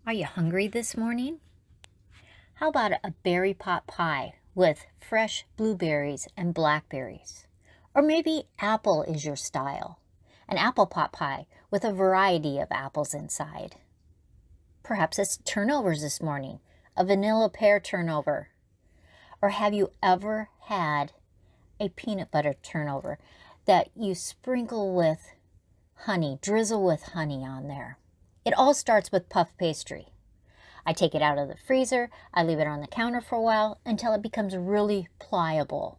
Are you hungry this morning? How about a berry pot pie with fresh blueberries and blackberries? Or maybe apple is your style. An apple pot pie with a variety of apples inside. Perhaps it's turnovers this morning, a vanilla pear turnover. Or have you ever had a peanut butter turnover that you sprinkle with honey, drizzle with honey on there? It all starts with puff pastry. I take it out of the freezer, I leave it on the counter for a while until it becomes really pliable.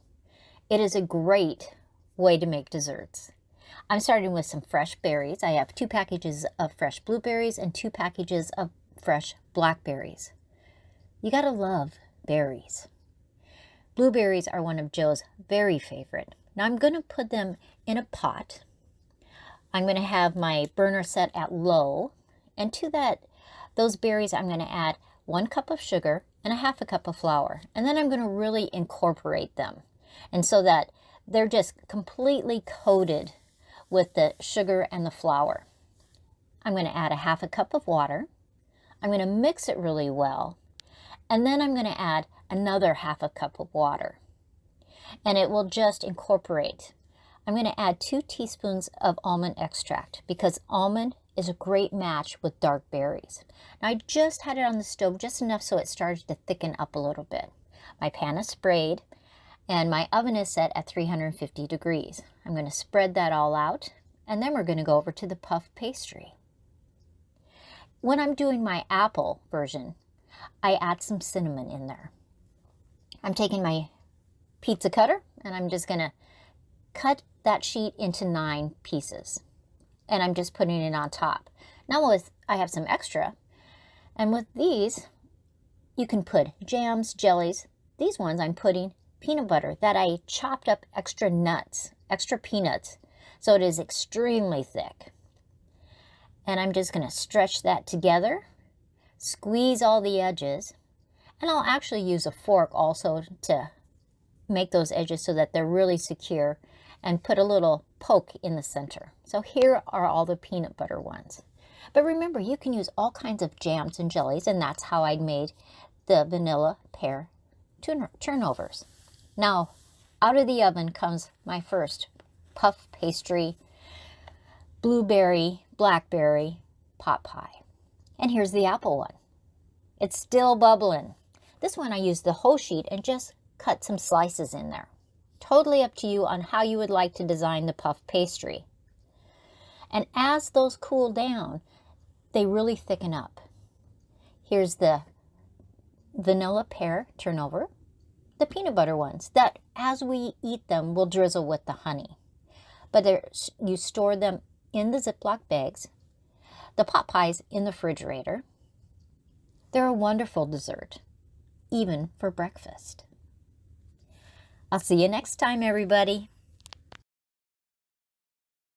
It is a great way to make desserts. I'm starting with some fresh berries. I have 2 packages of fresh blueberries and 2 packages of fresh blackberries. You gotta love berries. Blueberries are one of Joe's very favorite. Now I'm gonna put them in a pot. I'm gonna have my burner set at low, and to those berries I'm gonna add 1 cup of sugar and 1/2 cup of flour. And then I'm gonna really incorporate them. And so that they're just completely coated with the sugar and the flour. I'm gonna add 1/2 cup of water. I'm gonna mix it really well. And then I'm gonna add another 1/2 cup of water. And it will just incorporate. I'm gonna add 2 teaspoons of almond extract because almond is a great match with dark berries. Now I just had it on the stove just enough so it started to thicken up a little bit. My pan is sprayed and my oven is set at 350 degrees. I'm going to spread that all out and then we're going to go over to the puff pastry. When I'm doing my apple version, I add some cinnamon in there. I'm taking my pizza cutter and I'm just going to cut that sheet into 9 pieces. And I'm just putting it on top. Now I have some extra, and with these, you can put jams, jellies. These ones I'm putting peanut butter that I chopped up extra nuts, extra peanuts, so it is extremely thick. And I'm just gonna stretch that together, squeeze all the edges, and I'll actually use a fork also to make those edges so that they're really secure, and put a little poke in the center. So here are all the peanut butter ones. But remember, you can use all kinds of jams and jellies, and that's how I made the vanilla pear turnovers. Now, out of the oven comes my first puff pastry, blueberry, blackberry pot pie. And here's the apple one. It's still bubbling. This one I used the whole sheet and just cut some slices in there. Totally up to you on how you would like to design the puff pastry. And as those cool down, they really thicken up. Here's the vanilla pear turnover, the peanut butter ones that as we eat them will drizzle with the honey. But you store them in the Ziploc bags. The pot pies in the refrigerator. They're a wonderful dessert, even for breakfast. I'll see you next time, everybody.